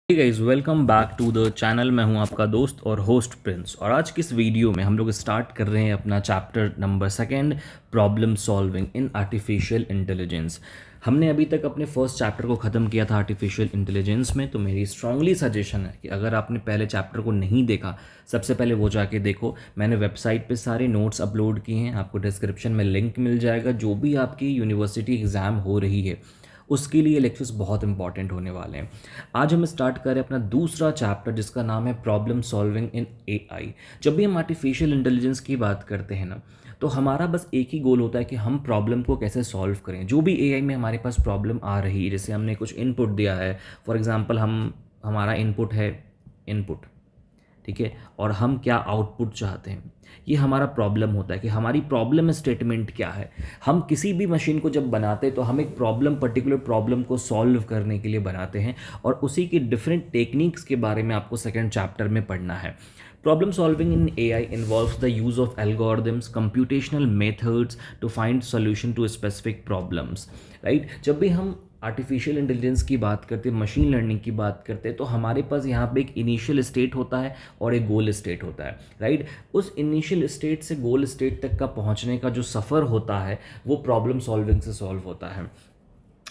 Hey guys, welcome back to the channel. मैं हूं आपका दोस्त और होस्ट प्रिंस। और आज की इस वीडियो में हम लोग स्टार्ट कर रहे हैं अपना chapter number second, problem solving in artificial intelligence. हमने अभी तक अपने फर्स्ट चैप्टर को ख़त्म किया था आर्टिफिशियल इंटेलिजेंस में। तो मेरी स्ट्रांगली सजेशन है कि अगर आपने पहले चैप्टर को नहीं देखा, सबसे पहले वो जाके देखो। मैंने वेबसाइट पे सारे नोट्स अपलोड किए हैं, आपको डिस्क्रिप्शन में लिंक मिल जाएगा। जो भी आपकी यूनिवर्सिटी एग्ज़ाम हो रही है उसके लिए लेक्चर्स बहुत इंपॉर्टेंट होने वाले हैं। आज हम स्टार्ट करें अपना दूसरा चैप्टर जिसका नाम है प्रॉब्लम सॉल्विंग इन एआई। जब भी हम आर्टिफिशियल इंटेलिजेंस की बात करते हैं ना, तो हमारा बस एक ही गोल होता है कि हम प्रॉब्लम को कैसे सॉल्व करें। जो भी एआई में हमारे पास प्रॉब्लम आ रही है, जैसे हमने कुछ इनपुट दिया है, फॉर एग्जांपल हमारा इनपुट है इनपुट, ठीक है, और हम क्या आउटपुट चाहते हैं, ये हमारा प्रॉब्लम होता है कि हमारी प्रॉब्लम स्टेटमेंट क्या है। हम किसी भी मशीन को जब बनाते हैं तो हम एक पर्टिकुलर प्रॉब्लम को सॉल्व करने के लिए बनाते हैं, और उसी की डिफरेंट टेक्निक्स के बारे में आपको सेकेंड चैप्टर में पढ़ना है। Problem solving in AI involves the use of algorithms, computational methods to find solution to specific problems, right? जब भी हम आर्टिफिशियल इंटेलिजेंस की बात करते हैं, मशीन लर्निंग की बात करते हैं, तो हमारे पास यहाँ पे एक इनिशियल स्टेट होता है और एक गोल स्टेट होता है, राइट? उस इनिशियल स्टेट से गोल स्टेट तक का पहुँचने का जो सफ़र होता है वो प्रॉब्लम सॉल्विंग से सॉल्व होता है।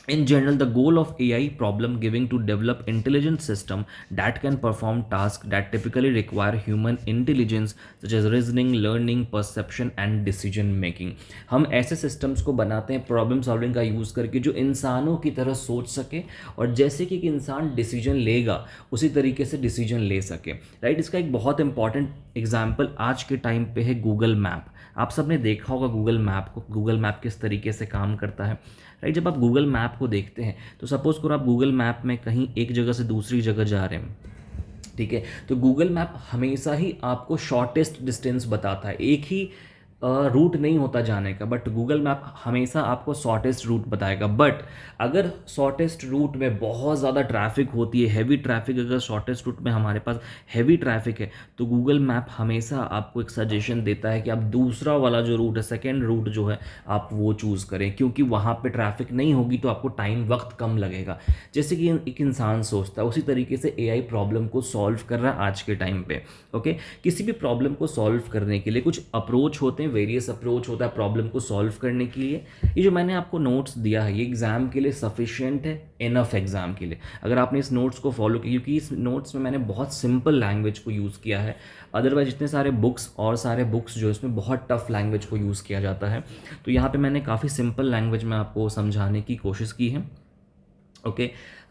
In general, the goal of AI problem giving to develop intelligent system that can perform tasks that typically require human intelligence such as reasoning, learning, perception and decision making। हम ऐसे systems को बनाते हैं problem solving का use करके जो इंसानों की तरह सोच सके, और जैसे कि एक इंसान डिसीजन लेगा उसी तरीके से डिसीजन ले सके, राइट? इसका एक बहुत इंपॉर्टेंट एग्जाम्पल आज के टाइम पे है गूगल मैप। आप सब ने देखा होगा गूगल मैप को, गूगल मैप किस तरीके से काम करता है, राइट? जब आप गूगल मैप को देखते हैं तो सपोज करो आप गूगल मैप में कहीं एक जगह से दूसरी जगह जा रहे हैं, ठीक है, तो गूगल मैप हमेशा ही आपको शॉर्टेस्ट डिस्टेंस बताता है। एक ही रूट नहीं होता जाने का, बट गूगल मैप हमेशा आपको शॉर्टेस्ट रूट बताएगा। बट अगर शॉर्टेस्ट रूट में बहुत ज़्यादा ट्रैफिक होती है, हैवी ट्रैफिक, अगर शॉर्टेस्ट रूट में हमारे पास हैवी ट्रैफिक है, तो गूगल मैप हमेशा आपको एक सजेशन देता है कि आप दूसरा वाला जो रूट है, सेकेंड रूट जो है, आप वो चूज़ करें, क्योंकि वहाँ पे ट्रैफिक नहीं होगी तो आपको वक्त कम लगेगा। जैसे कि एक इंसान सोचता है, उसी तरीके से एआई प्रॉब्लम को सॉल्व कर रहा है आज के टाइम पे। ओके, किसी भी प्रॉब्लम को सॉल्व करने के लिए कुछ अप्रोच होते हैं, वेरियस अप्रोच होता है प्रॉब्लम को सॉल्व करने के लिए। ये जो मैंने आपको नोट्स दिया है ये एग्जाम के लिए सफिशिएंट है, इनफ एग्जाम के लिए, अगर आपने इस नोट्स को फॉलो किया, क्योंकि इस नोट्स में मैंने बहुत सिंपल लैंग्वेज को यूज़ किया है। अदरवाइज इतने सारे बुक्स जो इसमें बहुत टफ लैंग्वेज को यूज़ किया जाता है, तो यहाँ पे मैंने काफ़ी सिंपल लैंग्वेज में आपको समझाने की कोशिश की है। ओके,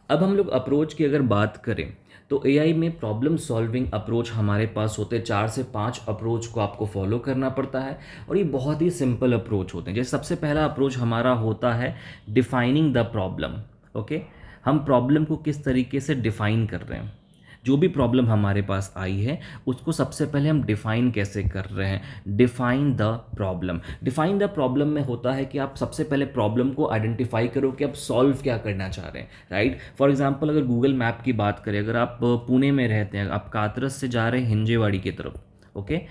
अब हम लोग अप्रोच की अगर बात करें तो एआई में प्रॉब्लम सॉल्विंग अप्रोच हमारे पास होते हैं 4 से 5 अप्रोच को आपको फॉलो करना पड़ता है, और ये बहुत ही सिंपल अप्रोच होते हैं। जैसे सबसे पहला अप्रोच हमारा होता है डिफाइनिंग द प्रॉब्लम। ओके, हम प्रॉब्लम को किस तरीके से डिफाइन कर रहे हैं, जो भी प्रॉब्लम हमारे पास आई है उसको सबसे पहले हम डिफाइन कैसे कर रहे हैं। Define the problem, define the problem में होता है कि आप सबसे पहले प्रॉब्लम को आइडेंटिफाई करो कि आप सॉल्व क्या करना चाह रहे हैं, राइट? फॉर एग्जांपल अगर गूगल मैप की बात करें, अगर आप पुणे में रहते हैं, आप कातरस से जा रहे हैं हिंजेवाड़ी की तरफ, ओके,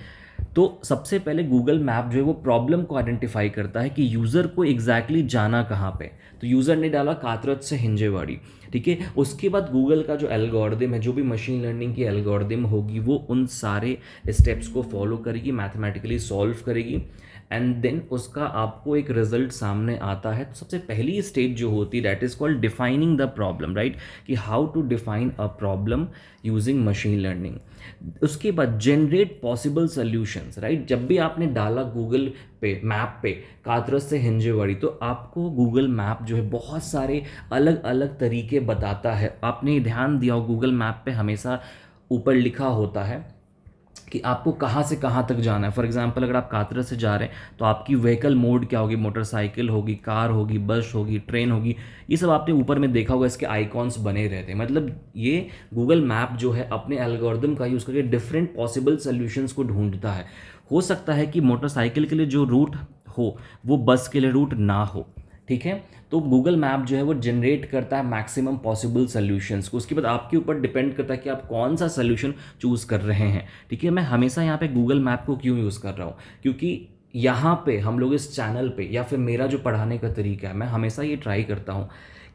तो सबसे पहले गूगल मैप जो है वो प्रॉब्लम को आइडेंटिफाई करता है कि यूज़र को एग्जैक्टली जाना कहाँ पे। तो यूज़र ने डाला कातरत से हिंजेवाड़ी, ठीक है, उसके बाद गूगल का जो एल्गोरिदम है, जो भी मशीन लर्निंग की एल्गोरिदम होगी, वो उन सारे स्टेप्स को फॉलो करेगी, मैथमेटिकली सॉल्व करेगी, एंड देन उसका आपको एक रिजल्ट सामने आता है। तो सबसे पहली स्टेज जो होती है that is called defining the problem, right? कि how to define a problem using machine learning. उसके बाद जनरेट पॉसिबल सॉल्यूशंस, राइट? जब भी आपने डाला गूगल पे मैप पे कातरस से हिंजेवाड़ी, तो आपको गूगल मैप जो है बहुत सारे अलग अलग तरीके बताता है। आपने ध्यान दिया हो गूगल मैप पे हमेशा ऊपर लिखा होता है कि आपको कहाँ से कहाँ तक जाना है। फॉर एग्जांपल अगर आप कातरस से जा रहे हैं तो आपकी व्हीकल मोड क्या होगी, मोटरसाइकिल होगी, कार होगी, बस होगी, ट्रेन होगी, ये सब आपने ऊपर में देखा होगा, इसके आइकॉन्स बने रहते हैं। मतलब ये गूगल मैप जो है अपने एल्गोरिदम का यूज़ करके डिफरेंट पॉसिबल सोल्यूशंस को ढूंढता है। हो सकता है कि मोटरसाइकिल के लिए जो रूट हो वो बस के लिए रूट ना हो, ठीक है, तो गूगल मैप जो है वो जनरेट करता है मैक्सिमम पॉसिबल सॉल्यूशंस को। उसके बाद आपके ऊपर डिपेंड करता है कि आप कौन सा सॉल्यूशन चूज़ कर रहे हैं, ठीक है। मैं हमेशा यहाँ पे गूगल मैप को क्यों यूज़ कर रहा हूँ, क्योंकि यहाँ पे हम लोग इस चैनल पे, या फिर मेरा जो पढ़ाने का तरीका है, मैं हमेशा ये ट्राई करता हूँ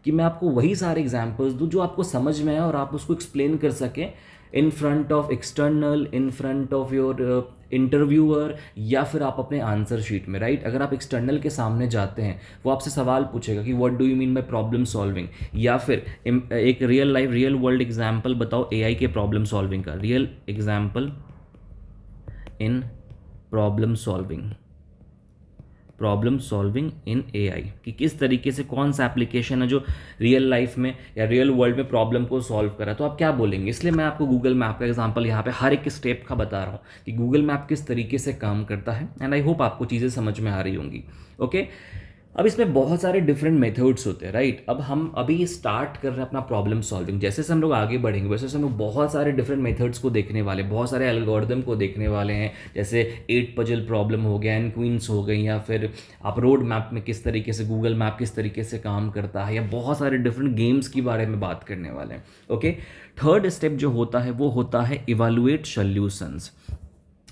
कि मैं आपको वही सारे एग्जाम्पल्स दूँ जो आपको समझ में आए और आप उसको एक्सप्लेन कर सकें in front of external, in front of your interviewer, या फिर आप अपने आंसर शीट में, राइट। अगर आप एक्सटर्नल के सामने जाते हैं, वो आपसे सवाल पूछेगा कि what do you mean by problem solving, या फिर एक real life real world example बताओ एआई के प्रॉब्लम सॉल्विंग का, real example in problem solving in AI, कि किस तरीके से कौन सा एप्लीकेशन है जो रियल लाइफ में या रियल वर्ल्ड में प्रॉब्लम को सॉल्व करा, तो आप क्या बोलेंगे। इसलिए मैं आपको गूगल मैप का एग्जांपल यहाँ पे हर एक स्टेप का बता रहा हूँ कि गूगल मैप किस तरीके से काम करता है, एंड आई होप आपको चीज़ें समझ में आ रही होंगी। ओके, अब इसमें बहुत सारे डिफरेंट मेथड्स होते हैं, राइट। अब हम अभी स्टार्ट कर रहे हैं अपना प्रॉब्लम सॉल्विंग। जैसे से हम लोग आगे बढ़ेंगे वैसे से हम लोग बहुत सारे डिफरेंट मेथड्स को देखने वाले, बहुत सारे एल्गोरिदम को देखने वाले हैं। जैसे 8 पजल प्रॉब्लम हो गया, एन क्वींस हो गई, या फिर आप रोड मैप में किस तरीके से गूगल मैप किस तरीके से काम करता है, या बहुत सारे डिफरेंट गेम्स के बारे में बात करने वाले हैं। ओके, थर्ड स्टेप जो होता है वो होता है इवैल्यूएट सॉल्यूशंस,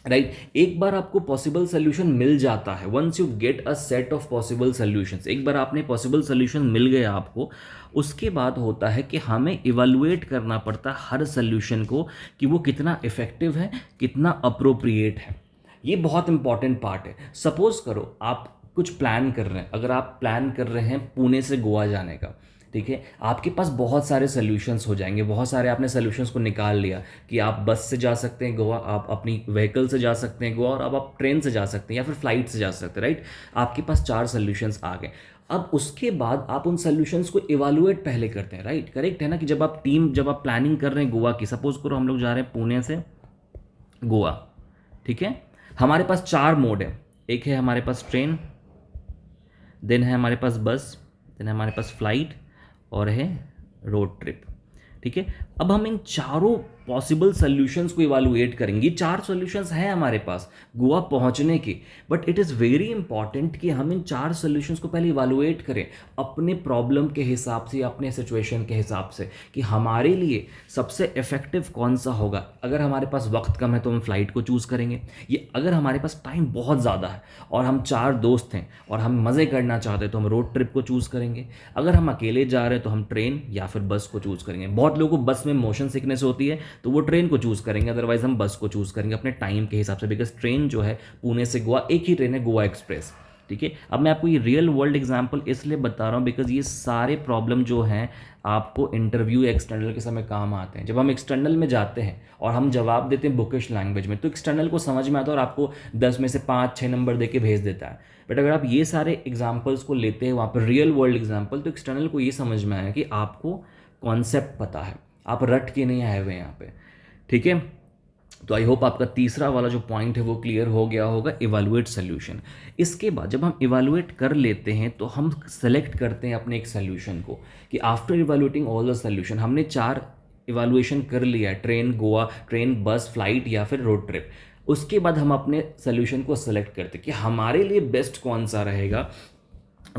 राइट। एक बार आपको पॉसिबल सोल्यूशन मिल जाता है, once you get a set of possible solutions, एक बार आपने पॉसिबल सोल्यूशन मिल गया आपको, उसके बाद होता है कि हमें इवैल्यूएट करना पड़ता है हर सोल्यूशन को कि वो कितना इफेक्टिव है, कितना अप्रोप्रिएट है। ये बहुत इंपॉर्टेंट पार्ट है। सपोज करो आप कुछ प्लान कर रहे हैं, अगर आप प्लान कर रहे हैं पुणे से गोवा जाने का, ठीक है, आपके पास बहुत सारे सोल्यूशंस हो जाएंगे, बहुत सारे आपने सोल्यूशंस को निकाल लिया कि आप बस से जा सकते हैं गोवा, आप अपनी व्हीकल से जा सकते हैं गोवा, और अब आप ट्रेन से जा सकते हैं या फिर फ्लाइट से जा सकते हैं, राइट। आपके पास 4 सोल्यूशंस आ गए। अब उसके बाद आप उन सोल्यूशंस को इवैल्यूएट पहले करते हैं, राइट। करेक्ट है ना, कि जब आप प्लानिंग कर रहे हैं गोवा की, सपोज करो हम लोग जा रहे हैं पुणे से गोवा, ठीक है, हमारे पास 4 मोड है। एक है हमारे पास ट्रेन, देन है हमारे पास बस, देन है हमारे पास फ्लाइट, और है रोड ट्रिप, ठीक है। अब हम इन चारों पॉसिबल सोल्यूशंस को इवैल्यूएट करेंगे। 4 सोल्यूशंस हैं हमारे पास गोवा पहुंचने की, but it is very important कि हम इन 4 सोल्यूशंस को पहले इवैल्यूएट करें अपने प्रॉब्लम के हिसाब से, अपने सिचुएशन के हिसाब से, कि हमारे लिए सबसे इफेक्टिव कौन सा होगा। अगर हमारे पास वक्त कम है तो हम फ्लाइट को चूज़ करेंगे, ये अगर हमारे पास टाइम बहुत ज़्यादा है और हम 4 दोस्त हैं और हम मज़े करना चाहते हैं तो हम रोड ट्रिप को चूज़ करेंगे। अगर हम अकेले जा रहे हैं तो हम ट्रेन या फिर बस को चूज़ करेंगे। बहुत लोगों को बस में मोशन सिकनेस होती है तो वो ट्रेन को चूज़ करेंगे, अदरवाइज हम बस को चूज़ करेंगे अपने टाइम के हिसाब से, बिकॉज ट्रेन जो है पुणे से गोवा एक ही ट्रेन है, गोवा एक्सप्रेस, ठीक है। अब मैं आपको ये रियल वर्ल्ड एग्जांपल इसलिए बता रहा हूँ बिकॉज ये सारे प्रॉब्लम जो हैं आपको इंटरव्यू एक्सटर्नल के समय काम आते हैं। जब हम एक्सटर्नल में जाते हैं और हम जवाब देते हैं बुकिश लैंग्वेज में तो एक्सटर्नल को समझ में आता है और आपको 10 में से 5-6 नंबर दे के भेज देता है। बट अगर आप ये सारे एग्जाम्पल्स को लेते हैं वहाँ पर रियल वर्ल्ड एग्जाम्पल, तो एक्सटर्नल को ये समझ में आया कि आपको कॉन्सेप्ट पता है, आप रट के नहीं आए हुए यहाँ पे, ठीक है। तो आई होप आपका तीसरा वाला जो पॉइंट है वो क्लियर हो गया होगा, इवैल्यूएट सोल्यूशन। इसके बाद जब हम इवैल्यूएट कर लेते हैं तो हम सेलेक्ट करते हैं अपने एक सोल्यूशन को, कि after evaluating all the solution, हमने 4 इवैल्यूएशन कर लिया है, train Goa, train bus flight या फिर रोड ट्रिप। उसके बाद हम अपने सोल्यूशन को सेलेक्ट करते हैं कि हमारे लिए बेस्ट कौन सा रहेगा,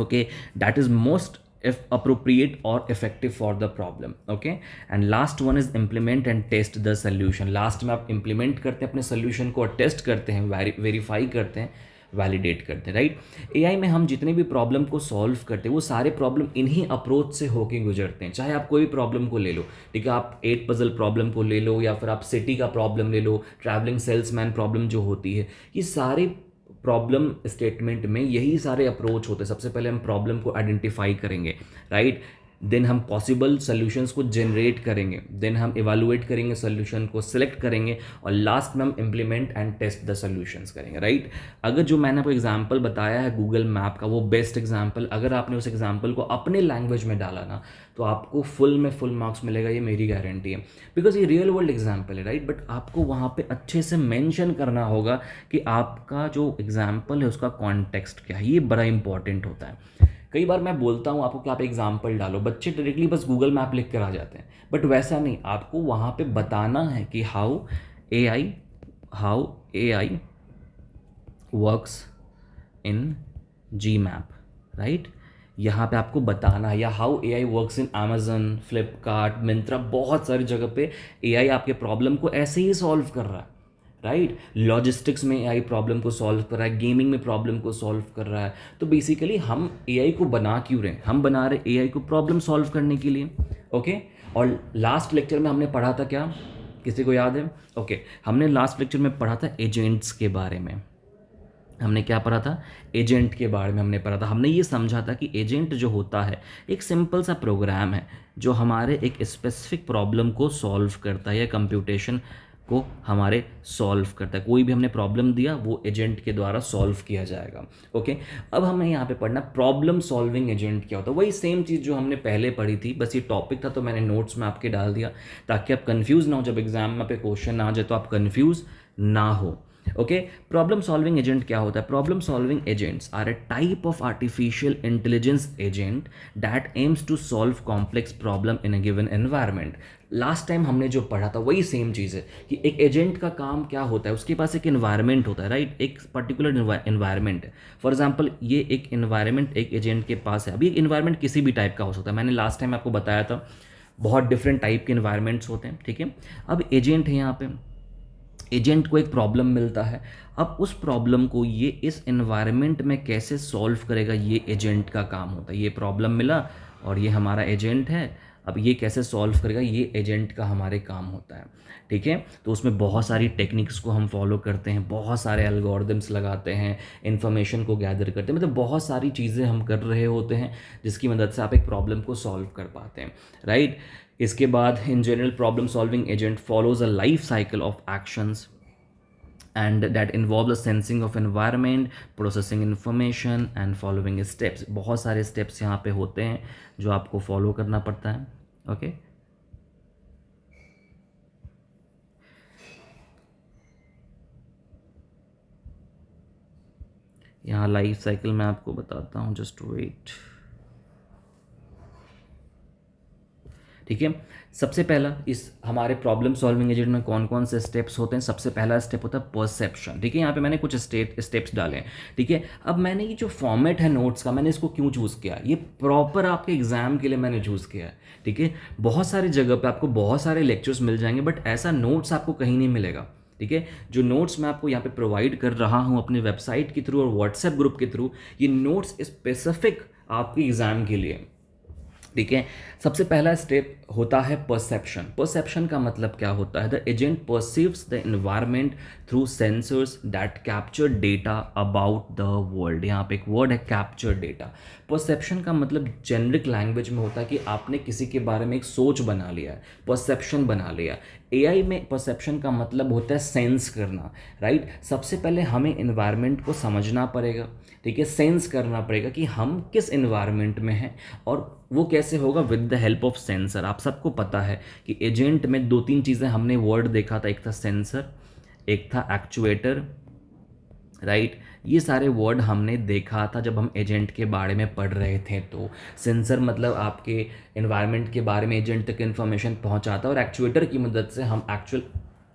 okay, that is most if appropriate or effective for the problem, okay। and last one is implement and test the solution। last में आप implement करते हैं अपने solution को और test करते हैं, verify करते हैं, वैलिडेट करते हैं, राइट। एआई में हम जितने भी प्रॉब्लम को सॉल्व करते हैं वो सारे प्रॉब्लम इन्हीं अप्रोच से होके गुजरते हैं। चाहे आप कोई भी प्रॉब्लम को ले लो, ठीक है, आप 8 पजल प्रॉब्लम को ले लो या फिर आप सिटी का प्रॉब्लम ले लो, ट्रैवलिंग सेल्समैन प्रॉब्लम जो होती है, ये सारे प्रॉब्लम स्टेटमेंट में यही सारे अप्रोच होते हैं। सबसे पहले हम प्रॉब्लम को आइडेंटिफाई करेंगे, राइट, देन हम पॉसिबल सॉल्यूशंस को जनरेट करेंगे, देन हम इवैल्यूएट करेंगे, सॉल्यूशन को सिलेक्ट करेंगे, और लास्ट में हम implement and test the solutions करेंगे, राइट। अगर जो मैंने आपको एग्जांपल बताया है गूगल मैप का वो बेस्ट एग्जांपल, अगर आपने उस एग्जांपल को अपने लैंग्वेज में डाला ना तो आपको फुल में फुल मार्क्स मिलेगा, ये मेरी गारंटी है, बिकॉज ये रियल वर्ल्ड एग्जाम्पल है, राइट। बट आपको वहाँ पे अच्छे से मेंशन करना होगा कि आपका जो एग्जाम्पल है उसका कॉन्टेक्स्ट क्या है, ये बड़ा इंपॉर्टेंट होता है। कई बार मैं बोलता हूँ आपको कि आप एग्जाम्पल डालो, बच्चे डायरेक्टली बस गूगल मैप लिख कर आ जाते हैं, बट वैसा नहीं, आपको वहाँ पे बताना है कि how A I works in G map, right. यहाँ पे आपको बताना है, या how A I works in Amazon, Flipkart, Myntra, बहुत सारी जगह पे ए आई आपके प्रॉब्लम को ऐसे ही सॉल्व कर रहा है, राइट। लॉजिस्टिक्स में एआई प्रॉब्लम को सॉल्व कर रहा है, गेमिंग में प्रॉब्लम को सॉल्व कर रहा है। तो बेसिकली हम एआई को बना क्यों रहे हैं? हम बना रहे एआई को प्रॉब्लम सॉल्व करने के लिए। ओके। और लास्ट लेक्चर में हमने पढ़ा था क्या, किसी को याद है? ओके, हमने लास्ट लेक्चर में पढ़ा था एजेंट्स के बारे में। हमने क्या पढ़ा था? एजेंट के बारे में हमने पढ़ा था। हमने ये समझा था कि एजेंट जो होता है एक सिंपल सा प्रोग्राम है जो हमारे एक स्पेसिफिक प्रॉब्लम को सॉल्व करता है या कंप्यूटेशन को हमारे सॉल्व करता है। कोई भी हमने प्रॉब्लम दिया वो एजेंट के द्वारा सॉल्व किया जाएगा। ओके। अब हमें यहाँ पे पढ़ना प्रॉब्लम सॉल्विंग एजेंट क्या होता है। वही सेम चीज़ जो हमने पहले पढ़ी थी, बस ये टॉपिक था तो मैंने नोट्स में आपके डाल दिया ताकि आप कंफ्यूज ना हो, जब एग्जाम में पे क्वेश्चन ना आ जाए तो आप कंफ्यूज ना हो। ओके। प्रॉब्लम सॉल्विंग एजेंट क्या होता है? Problem solving agents are a type of artificial intelligence agent that aims to solve complex problem in a given environment. Last time हमने जो पढ़ा था वही सेम चीज़ है कि एक एजेंट का काम क्या होता है, उसके पास एक इन्वायरमेंट होता है, राइट। एक पर्टिकुलर इन्वायरमेंट है। फॉर एग्जांपल ये एक इन्वायरमेंट एक एजेंट के पास है। अभी एक इन्वायरमेंट किसी भी टाइप का हो सकता है, मैंने लास्ट टाइम आपको बताया था बहुत डिफरेंट टाइप के इन्वायरमेंट्स होते हैं, ठीक है। अब एजेंट है यहाँ पे, एजेंट को एक प्रॉब्लम मिलता है। अब उस प्रॉब्लम को ये इस एनवायरनमेंट में कैसे सॉल्व करेगा, ये एजेंट का काम होता है। ये प्रॉब्लम मिला और ये हमारा एजेंट है, अब ये कैसे सॉल्व करेगा, ये एजेंट का हमारे काम होता है, ठीक है। तो उसमें बहुत सारी टेक्निक्स को हम फॉलो करते हैं, बहुत सारे एल्गोरिदम्स लगाते हैं, इन्फॉर्मेशन को गैदर करते हैं, मतलब बहुत सारी चीज़ें हम कर रहे होते हैं जिसकी मदद से आप एक प्रॉब्लम को सॉल्व कर पाते हैं, राइट। इसके बाद in general problem solving agent follows a life cycle of actions and that involve the sensing of environment, processing information and following steps। बहुत सारे steps यहाँ पे होते हैं जो आपको follow करना पड़ता है। ओके। यहाँ लाइफ साइकिल मैं आपको बताता हूँ, जस्ट वेट, ठीक है। सबसे पहला इस हमारे प्रॉब्लम सॉल्विंग एजेंट में कौन कौन से स्टेप्स होते हैं? सबसे पहला स्टेप होता है परसेप्शन, ठीक है। यहाँ पे मैंने कुछ स्टेप्स डाले हैं, ठीक है। अब मैंने ये जो फॉर्मेट है नोट्स का, मैंने इसको क्यों चूज़ किया? ये प्रॉपर आपके एग्जाम के लिए मैंने चूज़ किया है, ठीक है। बहुत सारी जगह पे आपको बहुत सारे लेक्चर्स मिल जाएंगे बट ऐसा नोट्स आपको कहीं नहीं मिलेगा, ठीक है। जो नोट्स मैं आपको यहाँ पे प्रोवाइड कर रहा हूँ अपने वेबसाइट के थ्रू और व्हाट्सएप ग्रुप के थ्रू, ये नोट्स स्पेसिफिक आपके एग्जाम के लिए, ठीक है। सबसे पहला स्टेप होता है परसेप्शन। परसेप्शन का मतलब क्या होता है? The agent perceives the environment through sensors that capture data about the world. यहाँ पे एक वर्ड है कैप्चर डेटा। परसेप्शन का मतलब जेनरिक लैंग्वेज में होता है कि आपने किसी के बारे में एक सोच बना लिया है, परसेप्शन बना लिया। एआई में परसेप्शन का मतलब होता है सेंस करना, राइट। सबसे पहले हमें एनवायरनमेंट को समझना पड़ेगा, ठीक है, सेंस करना पड़ेगा कि हम किस एनवायरनमेंट में हैं, और वो कैसे होगा? With the help of sensor. आप सबको पता है कि एजेंट में दो तीन चीज़ें हमने वर्ड देखा था, एक था सेंसर, एक था एक्चुएटर, राइट। ये सारे वर्ड हमने देखा था जब हम एजेंट के बारे में पढ़ रहे थे। तो सेंसर मतलब आपके एनवायरनमेंट के बारे में एजेंट तक इन्फॉर्मेशन पहुंचाता है, और एक्चुएटर की मदद से हम एक्चुअल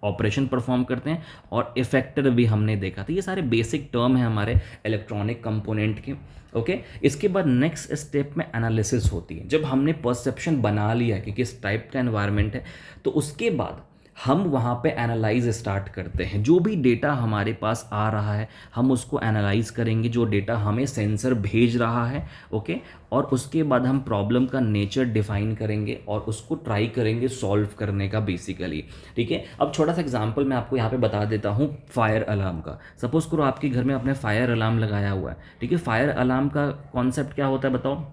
ऑपरेशन परफॉर्म करते हैं, और इफेक्टर भी हमने देखा था। ये सारे बेसिक टर्म हैं हमारे इलेक्ट्रॉनिक कंपोनेंट के, ओके। इसके बाद नेक्स्ट स्टेप में एनालिसिस होती है। जब हमने परसेप्शन बना लिया कि किस टाइप का एनवायरनमेंट है, तो उसके बाद हम वहाँ पे एनालाइज स्टार्ट करते हैं। जो भी डेटा हमारे पास आ रहा है हम उसको एनालाइज करेंगे, जो डेटा हमें सेंसर भेज रहा है, ओके। और उसके बाद हम प्रॉब्लम का नेचर डिफाइन करेंगे और उसको ट्राई करेंगे सॉल्व करने का, बेसिकली, ठीक है। अब छोटा सा एग्जांपल मैं आपको यहाँ पे बता देता हूँ फायर अलार्म का। सपोज करो आपके घर में आपने फायर अलार्म लगाया हुआ है, ठीक है। फायर अलार्म का कॉन्सेप्ट क्या होता है बताओ?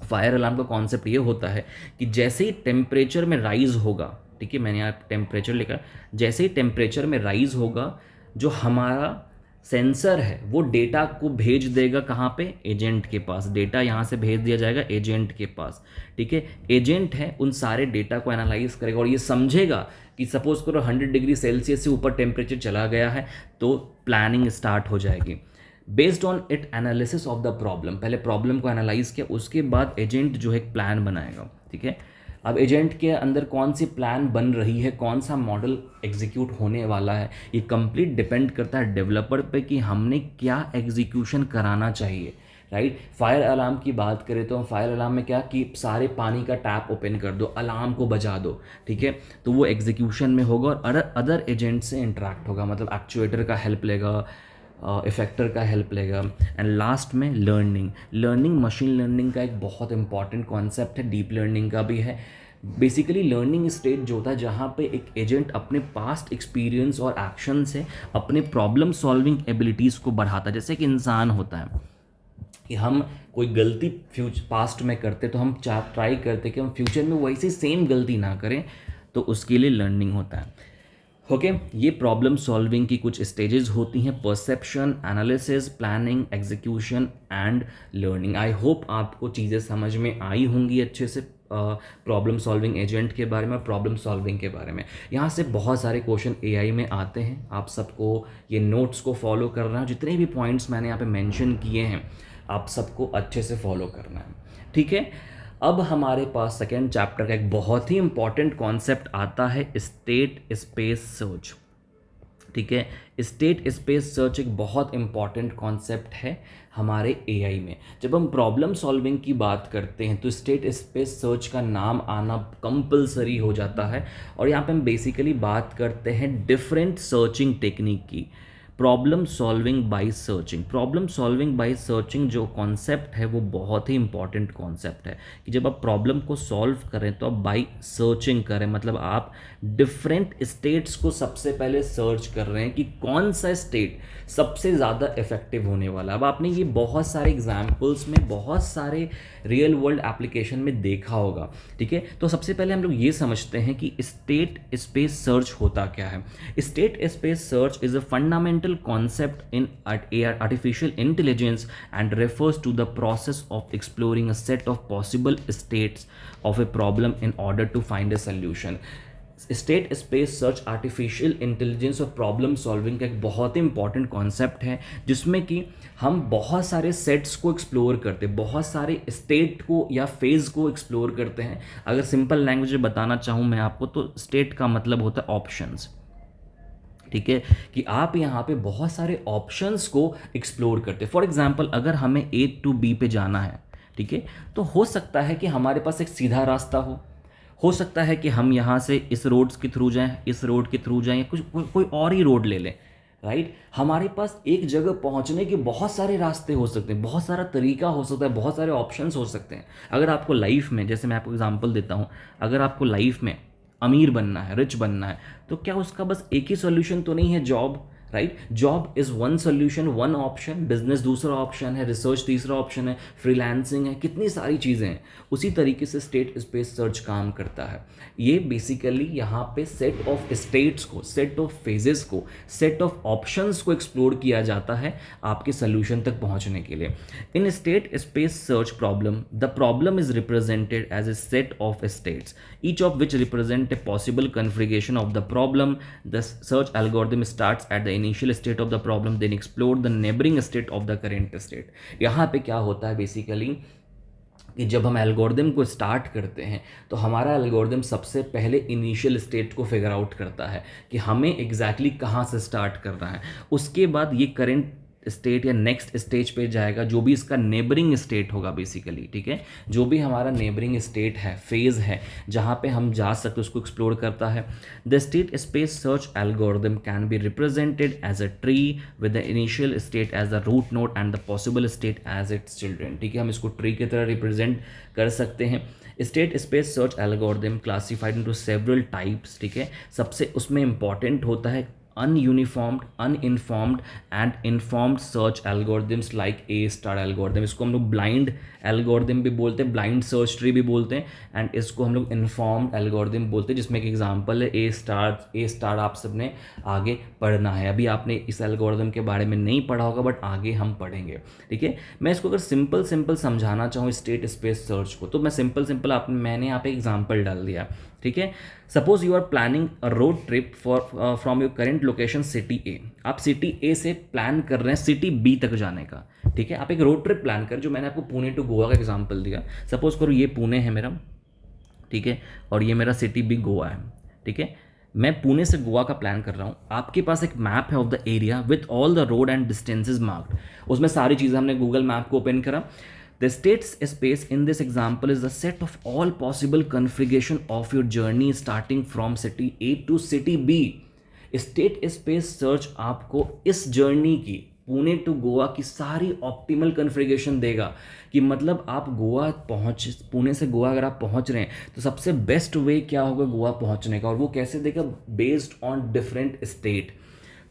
फायर अलार्म का कॉन्सेप्ट ये होता है कि जैसे ही टेम्परेचर में राइज होगा, ठीक है, मैंने यहाँ टेम्परेचर लिखा, जैसे ही टेम्परेचर में राइज होगा, जो हमारा सेंसर है वो डेटा को भेज देगा कहाँ पे? एजेंट के पास। डेटा यहाँ से भेज दिया जाएगा एजेंट के पास, ठीक है। एजेंट है उन सारे डेटा को एनालाइज करेगा और ये समझेगा कि सपोज करो 100 डिग्री सेल्सियस से ऊपर टेम्परेचर चला गया है, तो प्लानिंग स्टार्ट हो जाएगी based on it analysis of the problem. पहले प्रॉब्लम को एनालाइज किया, उसके बाद एजेंट जो है एक प्लान बनाएगा, ठीक है। अब एजेंट के अंदर कौन सी प्लान बन रही है, कौन सा मॉडल एग्जीक्यूट होने वाला है, ये कंप्लीट डिपेंड करता है डेवलपर पे कि हमने क्या एग्जीक्यूशन कराना चाहिए, राइट। फायर अलार्म की बात करें तो फायर अलार्म में क्या कि सारे पानी का टैप ओपन कर दो, अलार्म को बजा दो, ठीक है। तो वो एग्जीक्यूशन में होगा और अदर एजेंट से इंटरेक्ट होगा, मतलब एक्चुएटर का हेल्प लेगा, इफेक्टर का हेल्प लेगा। एंड लास्ट में लर्निंग, लर्निंग मशीन लर्निंग का एक बहुत इंपॉर्टेंट कॉन्सेप्ट है, डीप लर्निंग का भी है। बेसिकली लर्निंग स्टेट जो होता है जहाँ पे एक एजेंट अपने पास्ट एक्सपीरियंस और एक्शन से अपने प्रॉब्लम सॉल्विंग एबिलिटीज़ को बढ़ाता है। जैसे कि इंसान होता है कि हम कोई गलती पास्ट में करते तो हम ट्राई करते कि हम फ्यूचर में वैसी सेम गलती ना करें, तो उसके लिए लर्निंग होता है। ओके ये प्रॉब्लम सॉल्विंग की कुछ स्टेजेस होती हैं, perception, analysis, planning, execution and learning. I hope आपको चीज़ें समझ में आई होंगी अच्छे से प्रॉब्लम सॉल्विंग एजेंट के बारे में, प्रॉब्लम सॉल्विंग के बारे में। यहाँ से बहुत सारे क्वेश्चन एआई में आते हैं, आप सबको ये नोट्स को फॉलो करना है, जितने भी पॉइंट्स मैंने यहाँ पे मेंशन किए हैं आप सबको अच्छे से फॉलो करना है, ठीक है। अब हमारे पास सेकेंड चैप्टर का एक बहुत ही इंपॉर्टेंट कॉन्सेप्ट आता है, स्टेट स्पेस सर्च, ठीक है। स्टेट स्पेस सर्च एक बहुत इंपॉर्टेंट कॉन्सेप्ट है हमारे एआई में। जब हम प्रॉब्लम सॉल्विंग की बात करते हैं तो स्टेट स्पेस सर्च का नाम आना कंपलसरी हो जाता है। और यहाँ पे हम बेसिकली बात करते हैं डिफरेंट सर्चिंग टेक्निक की। Problem solving by searching, problem solving by searching जो कॉन्सेप्ट है वो बहुत ही इंपॉर्टेंट कॉन्सेप्ट है कि जब आप प्रॉब्लम को सॉल्व करें तो आप बाय सर्चिंग करें, मतलब आप डिफरेंट स्टेट्स को सबसे पहले सर्च कर रहे हैं कि कौन सा स्टेट सबसे ज़्यादा इफेक्टिव होने वाला। अब आपने ये बहुत सारे एग्जाम्पल्स में, बहुत सारे रियल वर्ल्ड एप्लीकेशन में देखा होगा, ठीक है। तो सबसे पहले हम लोग ये समझते हैं कि स्टेट स्पेस सर्च होता क्या है। State space search is a fundamental concept in artificial intelligence and refers to the process of exploring a set of possible states of a problem in order to find a solution। State space search artificial intelligence और problem solving का एक बहुत ही important concept है, जिसमें कि हम बहुत सारे सेट्स को एक्सप्लोर करते हैं, बहुत सारे स्टेट को या फेज को एक्सप्लोर करते हैं। अगर सिंपल लैंग्वेज में बताना चाहूँ मैं आपको तो स्टेट का मतलब होता है ऑप्शंस, ठीक है, कि आप यहाँ पे बहुत सारे ऑप्शंस को एक्सप्लोर करते हैं। फॉर एग्जांपल अगर हमें ए टू बी पे जाना है, ठीक है, तो हो सकता है कि हमारे पास एक सीधा रास्ता हो सकता है कि हम यहाँ से इस रोड्स के थ्रू जाएं, इस रोड के थ्रू जाएं, या कोई और ही रोड ले लें, राइट। हमारे पास एक जगह पहुँचने के बहुत सारे रास्ते हो सकते हैं, बहुत सारा तरीका हो सकता है, बहुत सारे ऑप्शंस हो सकते हैं। अगर आपको लाइफ में, जैसे मैं आपको एग्जांपल देता हूँ, अगर आपको लाइफ में अमीर बनना है, रिच बनना है, तो क्या उसका बस एक ही सॉल्यूशन तो नहीं है job, right. Job is one solution, one option, business दूसरा ऑप्शन है, रिसर्च तीसरा ऑप्शन है, फ्रीलांसिंग है, कितनी सारी चीज़ें हैं। उसी तरीके से स्टेट स्पेस सर्च काम करता है। ये बेसिकली यहाँ पे सेट ऑफ स्टेट्स को, सेट ऑफ फेजेस को, सेट ऑफ ऑप्शंस को एक्सप्लोर किया जाता है आपके सोल्यूशन तक पहुँचने के लिए। In state space search problem, the problem is represented as a set of states, each of which represent a possible configuration of the problem. The search algorithm starts at the initial state of the problem, then explore the neighboring state of the current state। यहाँ पे क्या होता है basically कि जब हम algorithm को start करते हैं तो हमारा एल्गोरिदम सबसे पहले इनिशियल स्टेट को फिगर आउट करता है कि हमें एग्जैक्टली कहाँ से स्टार्ट करना है। उसके बाद ये करेंट स्टेट या नेक्स्ट स्टेज पे जाएगा, जो भी इसका नेबरिंग स्टेट होगा बेसिकली, ठीक है। जो भी हमारा नेबरिंग स्टेट है, फेज है, जहाँ पे हम जा सकते उसको एक्सप्लोर करता है। The state space search algorithm can be represented as a tree with the initial state as the root node and the possible state as its children, ठीक है। हम इसको ट्री की तरह रिप्रेजेंट कर सकते हैं। State space search algorithm classified into several types, ठीक है। सबसे उसमें इंपॉर्टेंट होता है ununiformed, uninformed and informed search algorithms like A star algorithm. इसको हम लोग ब्लाइंड एल्गोरिदम भी बोलते हैं, ब्लाइंड सर्च ट्री भी बोलते हैं, एंड इसको हम लोग इन्फॉर्म्ड एल्गोरिदम बोलते हैं, जिसमें एक एग्जांपल है ए स्टार। ए स्टार आप सबने आगे पढ़ना है, अभी आपने इस एल्गोरिदम के बारे में नहीं पढ़ा होगा बट आगे हम पढ़ेंगे, ठीक है। मैं इसको अगर सिंपल समझाना चाहूँ स्टेट स्पेस सर्च को, तो मैं सिंपल मैंने यहाँ पे एग्जाम्पल डाल दिया, ठीक है। Suppose you are planning a road trip from your current location city A. आप सिटी ए से प्लान कर रहे हैं सिटी बी तक जाने का, ठीक है। आप एक रोड ट्रिप प्लान कर, जो मैंने आपको पुणे टू गोवा का एग्जांपल दिया। सपोज करो ये पुणे है मेरा, ठीक है, और ये मेरा सिटी बी गोवा है, ठीक है। मैं पुणे से गोवा का प्लान कर रहा हूँ, आपके पास एक मैप है of the area with all the road and distances marked, उसमें सारी चीज़ें, हमने गूगल मैप को ओपन करा. The state space in this example is the set of all possible configuration of your journey starting from city A to city B. State space search आपको इस journey की, Pune to Goa की सारी optimal configuration देगा. कि मतलब आप गोवा पहुंच, पुणे से गोवा अगर आप पहुंच रहे हैं तो सबसे बेस्ट वे क्या होगा गोवा पहुंचने का, और वो कैसे देगा, based on different state.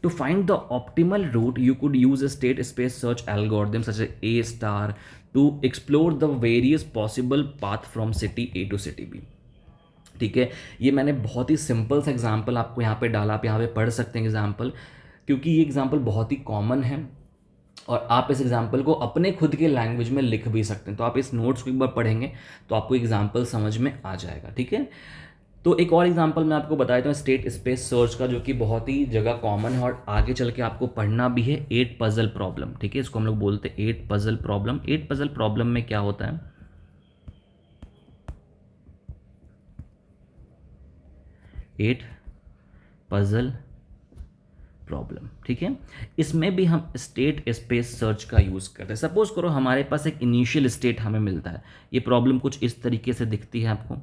To find the optimal route, you could use a state space search algorithm such as A star to explore the various possible path from city A to city B. ठीक है, ये मैंने बहुत ही simple सा example आपको यहाँ पे डाला, आप यहाँ पे पढ़ सकते हैं एग्जाम्पल, क्योंकि ये एग्जाम्पल बहुत ही कॉमन है और आप इस एग्जाम्पल को अपने खुद के लैंग्वेज में लिख भी सकते हैं. तो आप इस नोट्स को एक बार पढ़ेंगे तो आपको एग्जाम्पल समझ में आ जाएगा. ठीक है, तो एक और एग्जांपल मैं आपको बता देता हूँ स्टेट स्पेस सर्च का, जो कि बहुत ही जगह कॉमन है और आगे चल के आपको पढ़ना भी है. 8 पजल प्रॉब्लम. ठीक है, इसको हम लोग बोलते हैं 8 पजल प्रॉब्लम. 8 पजल प्रॉब्लम में क्या होता है, 8 पजल प्रॉब्लम. ठीक है, इसमें भी हम स्टेट स्पेस सर्च का यूज़ करते हैं. सपोज करो हमारे पास एक इनिशियल स्टेट हमें मिलता है. ये प्रॉब्लम कुछ इस तरीके से दिखती है आपको.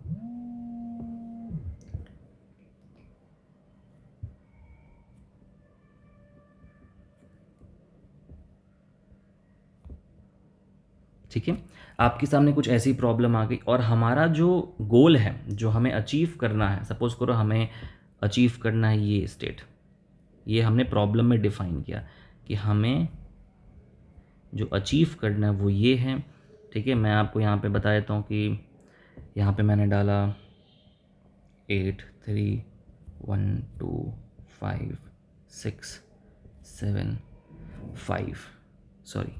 ठीक है, आपके सामने कुछ ऐसी प्रॉब्लम आ गई और हमारा जो गोल है, जो हमें अचीव करना है, सपोज करो हमें अचीव करना है ये स्टेट, ये हमने प्रॉब्लम में डिफाइन किया कि हमें जो अचीव करना है वो ये है. ठीक है, मैं आपको यहाँ पे बता देता हूँ कि यहाँ पे मैंने डाला 8 3 1 2 5 6 7 5, सॉरी,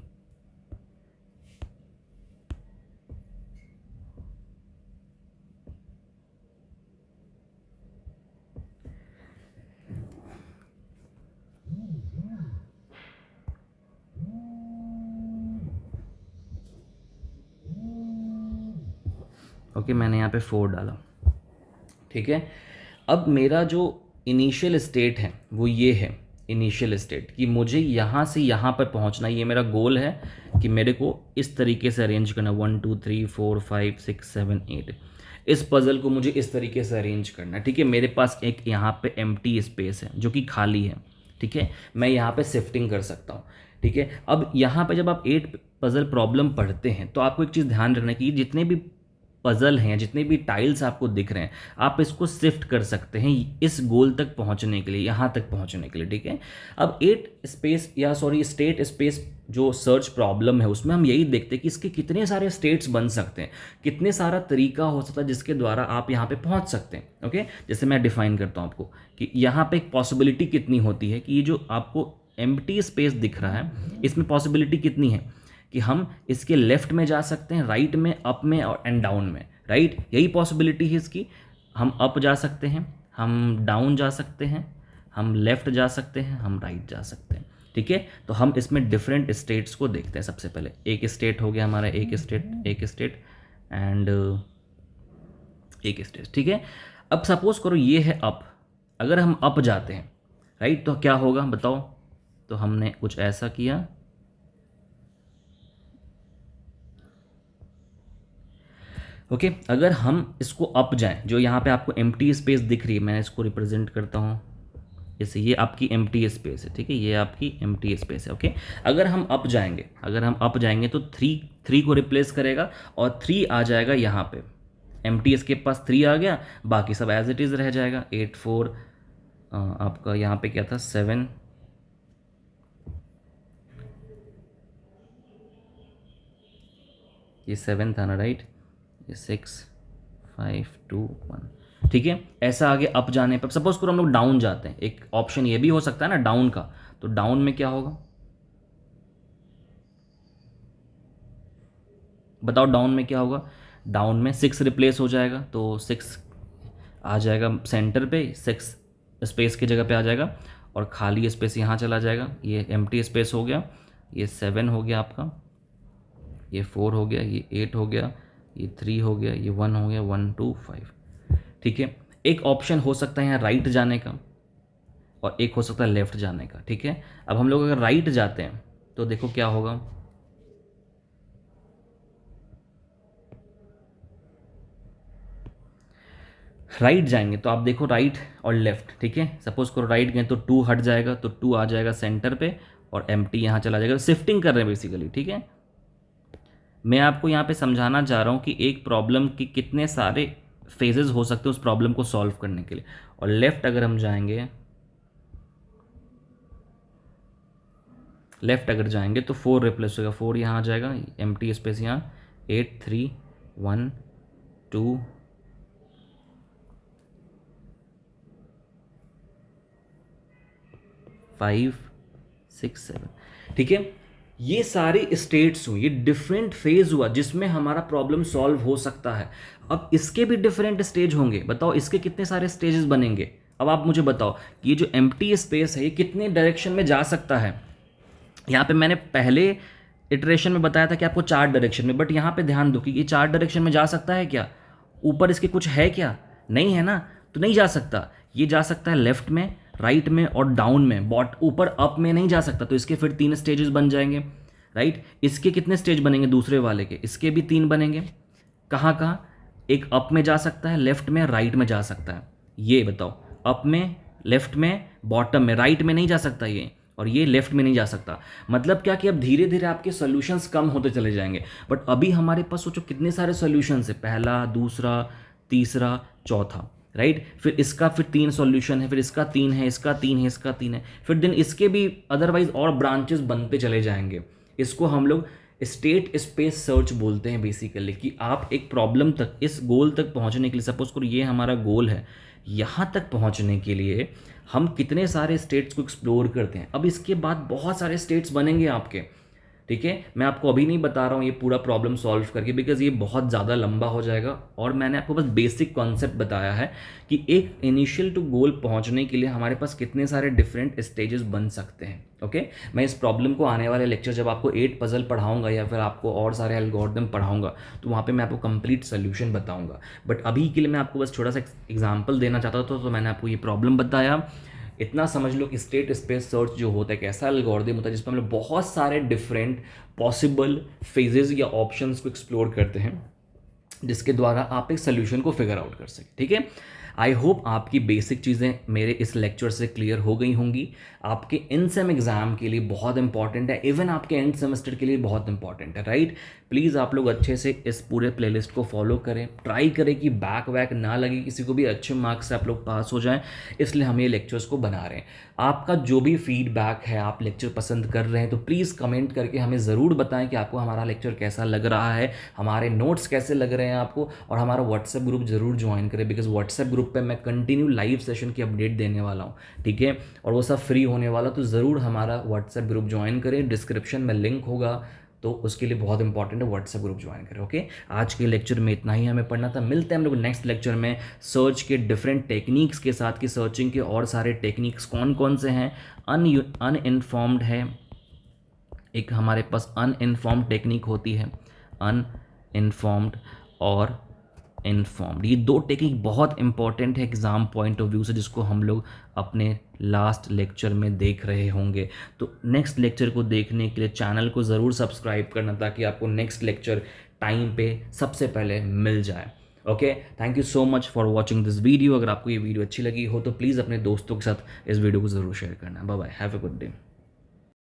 ओके, मैंने यहाँ पे 4 डाला. ठीक है, अब मेरा जो इनिशियल स्टेट है वो ये है, इनिशियल स्टेट कि मुझे यहाँ से यहाँ पर पहुँचना, ये मेरा गोल है कि मेरे को इस तरीके से अरेंज करना, 1 2 3 4 5 6 7 8, इस पज़ल को मुझे इस तरीके से अरेंज करना है. ठीक है, मेरे पास एक यहाँ पे एम्प्टी स्पेस है जो कि खाली है. ठीक है, मैं यहाँ पे शिफ्टिंग कर सकता हूँ. ठीक है, अब यहाँ पे जब आप 8 पज़ल प्रॉब्लम पढ़ते हैं तो आपको एक चीज़ ध्यान रखना कि जितने भी पज़ल हैं, जितने भी टाइल्स आपको दिख रहे हैं, आप इसको शिफ्ट कर सकते हैं इस गोल तक पहुंचने के लिए, यहाँ तक पहुंचने के लिए. ठीक है, अब 8 स्पेस या सॉरी स्टेट स्पेस जो सर्च प्रॉब्लम है उसमें हम यही देखते हैं कि इसके कितने सारे स्टेट्स बन सकते हैं, कितने सारा तरीका हो सकता है जिसके द्वारा आप यहाँ पे पहुँच सकते हैं. ओके, जैसे मैं डिफाइन करता हूँ आपको कि यहाँ पे एक पॉसिबिलिटी कितनी होती है कि ये जो आपको एम्प्टी स्पेस दिख रहा है इसमें पॉसिबिलिटी कितनी है कि हम इसके लेफ्ट में जा सकते हैं, राइट में, अप में और एंड डाउन में. राइट, यही पॉसिबिलिटी है इसकी. हम अप जा सकते हैं, हम डाउन जा सकते हैं, हम लेफ्ट जा सकते हैं, हम राइट जा सकते हैं. ठीक है, तो हम इसमें डिफरेंट स्टेट्स को देखते हैं. सबसे पहले एक स्टेट हो गया हमारा, एक स्टेट एंड एक स्टेट. ठीक है, अब सपोज करो ये है अप. अगर हम अप जाते हैं, राइट, तो क्या होगा बताओ. तो हमने कुछ ऐसा किया, ओके. अगर हम इसको अप जाएं, जो यहाँ पे आपको एम्प्टी स्पेस दिख रही है, मैं इसको रिप्रेजेंट करता हूँ जैसे ये आपकी एम्प्टी स्पेस है. ठीक है, ये आपकी एम्प्टी स्पेस है. ओके, अगर हम अप जाएंगे, तो 3 को रिप्लेस करेगा और 3 आ जाएगा यहाँ पे. एम्प्टी के पास 3 आ गया, बाकी सब एज इट इज़ रह जाएगा. 8 4 आपका यहाँ पे क्या था, 7, ये 7 था ना, राइट, ये 6 5 2 1. ठीक है, ऐसा आगे अप जाने पर सपोज करो हम लोग डाउन जाते हैं, एक ऑप्शन ये भी हो सकता है ना डाउन का. तो डाउन में क्या होगा बताओ, डाउन में क्या होगा. डाउन में 6 रिप्लेस हो जाएगा, तो 6 आ जाएगा सेंटर पे, 6 स्पेस की जगह पे आ जाएगा और खाली स्पेस यहाँ चला जाएगा. ये एम्प्टी स्पेस हो गया, ये 7 हो गया आपका, ये 4 हो गया, ये 8 हो गया, ये 3 हो गया, ये 1 हो गया, 1 2 5. ठीक है, एक ऑप्शन हो सकता है यहाँ राइट जाने का और एक हो सकता है लेफ्ट जाने का, ठीक है। अब हम लोग अगर राइट जाते हैं तो देखो क्या होगा, राइट जाएंगे तो आप देखो राइट और लेफ्ट, ठीक है। सपोज करो राइट गए तो 2 हट जाएगा, तो 2 आ जाएगा सेंटर पे और एम्प्टी यहाँ चला जाएगा। शिफ्टिंग कर रहे हैं बेसिकली, ठीक है। मैं आपको यहाँ पे समझाना चाह रहा हूँ कि एक प्रॉब्लम की कितने सारे फेजेस हो सकते हैं उस प्रॉब्लम को सॉल्व करने के लिए। और लेफ्ट अगर हम जाएंगे, लेफ्ट अगर जाएंगे तो 4 रिप्लेस होगा, 4 यहाँ आ जाएगा, एम्प्टी स्पेस यहाँ, 8 3 1 2 5 6 7, ठीक है। ये सारे स्टेट्स हुए, ये डिफरेंट फेज हुआ जिसमें हमारा प्रॉब्लम सॉल्व हो सकता है। अब इसके भी डिफरेंट स्टेज होंगे, बताओ इसके कितने सारे स्टेजेस बनेंगे। अब आप मुझे बताओ कि ये जो एम्प्टी स्पेस है ये कितने डायरेक्शन में जा सकता है। यहाँ पे मैंने पहले इटरेशन में बताया था कि आपको 4 डायरेक्शन में, बट यहाँ पे ध्यान दो कि ये 4 डायरेक्शन में जा सकता है क्या, ऊपर इसके कुछ है क्या, नहीं है ना, तो नहीं जा सकता। ये जा सकता है लेफ्ट में, राइट में और डाउन में, बॉट ऊपर अप में नहीं जा सकता। तो इसके फिर 3 स्टेजेस बन जाएंगे, राइट। इसके कितने स्टेज बनेंगे दूसरे वाले के, इसके भी 3 बनेंगे। कहाँ कहाँ, एक अप में जा सकता है, लेफ्ट में, राइट में जा सकता है। ये बताओ, अप में, लेफ्ट में, बॉटम में, राइट में नहीं जा सकता ये, और ये लेफ्ट में नहीं जा सकता। मतलब क्या कि अब धीरे धीरे आपके सॉल्यूशंस कम होते चले जाएंगे। बट अभी हमारे पास सोचो कितने सारे सॉल्यूशंस है, पहला, दूसरा, तीसरा, चौथा, राइट। फिर इसका फिर 3 सॉल्यूशन है, फिर इसका 3 है, इसका 3 है, इसका 3 है, फिर दिन इसके भी अदरवाइज और ब्रांचेस बनते चले जाएंगे। इसको हम लोग स्टेट स्पेस सर्च बोलते हैं बेसिकली, कि आप एक प्रॉब्लम तक, इस गोल तक पहुंचने के लिए, सपोज करो ये हमारा गोल है, यहाँ तक पहुंचने के लिए हम कितने सारे स्टेट्स को एक्सप्लोर करते हैं। अब इसके बाद बहुत सारे स्टेट्स बनेंगे आपके, ठीक है। मैं आपको अभी नहीं बता रहा हूँ ये पूरा प्रॉब्लम सॉल्व करके, बिकॉज ये बहुत ज़्यादा लंबा हो जाएगा। और मैंने आपको बस बेसिक कॉन्सेप्ट बताया है कि एक इनिशियल टू गोल पहुँचने के लिए हमारे पास कितने सारे डिफरेंट स्टेजेस बन सकते हैं, ओके। मैं इस प्रॉब्लम को आने वाले लेक्चर जब आपको 8 पजल पढ़ाऊंगा या फिर आपको और सारे एल्गोरिथम पढ़ाऊंगा तो वहाँ पे मैं आपको कंप्लीट सोल्यूशन बताऊंगा। बट अभी के लिए मैं आपको बस छोटा सा एग्जाम्पल देना चाहता था, तो मैंने आपको ये प्रॉब्लम बताया। इतना समझ लो कि स्टेट स्पेस सर्च जो होता है एक ऐसा एल्गोरिथम होता है जिसमें हम लोग बहुत सारे डिफरेंट पॉसिबल फेजेस या ऑप्शंस को एक्सप्लोर करते हैं, जिसके द्वारा आप एक सोल्यूशन को फिगर आउट कर सकें, ठीक है। आई होप आपकी बेसिक चीज़ें मेरे इस लेक्चर से क्लियर हो गई होंगी। आपके इन सेम एग्ज़ाम के लिए बहुत इंपॉर्टेंट है, इवन आपके एंड सेमेस्टर के लिए बहुत इंपॉर्टेंट है, राइट। प्लीज़ आप लोग अच्छे से इस पूरे प्लेलिस्ट को फॉलो करें, ट्राई करें कि बैक वैक ना लगे किसी को भी, अच्छे मार्क्स से आप लोग पास हो जाएं। इसलिए हम ये लेक्चर्स को बना रहे हैं। आपका जो भी फीडबैक है, आप लेक्चर पसंद कर रहे हैं तो प्लीज़ कमेंट करके हमें ज़रूर बताएं कि आपको हमारा लेक्चर कैसा लग रहा है, हमारे नोट्स कैसे लग रहे हैं आपको। और हमारा व्हाट्सएप ग्रुप ज़रूर ज्वाइन करें, बिकॉज व्हाट्सएप ग्रुप पे मैं कंटिन्यू लाइव सेशन की अपडेट देने वाला हूँ, ठीक है। और वो सब फ्री होने वाला, तो ज़रूर हमारा व्हाट्सएप ग्रुप ज्वाइन करें। डिस्क्रिप्शन में लिंक होगा, तो उसके लिए बहुत इंपॉर्टेंट है व्हाट्सएप ग्रुप ज्वाइन करें, ओके। आज के लेक्चर में इतना ही हमें पढ़ना था। मिलते हैं हम लोग नेक्स्ट लेक्चर में सर्च के डिफरेंट टेक्निक्स के साथ, कि सर्चिंग के और सारे टेक्निक्स कौन कौन से हैं। अनइन्फॉर्म्ड है, एक हमारे पास अनइन्फॉर्म्ड टेक्निक होती है, अनइन्फॉर्म्ड और इन्फॉर्म्ड। ये 2 टेक्निक बहुत इंपॉर्टेंट है एग्ज़ाम पॉइंट ऑफ व्यू से, जिसको हम लोग अपने लास्ट लेक्चर में देख रहे होंगे। तो नेक्स्ट लेक्चर को देखने के लिए चैनल को ज़रूर सब्सक्राइब करना, ताकि आपको नेक्स्ट लेक्चर टाइम पे सबसे पहले मिल जाए, okay. Thank you so much for watching this video. अगर आपको ये वीडियो अच्छी लगी हो तो प्लीज़ अपने दोस्तों के साथ इस वीडियो को ज़रूर शेयर करना। Bye bye, have a good day.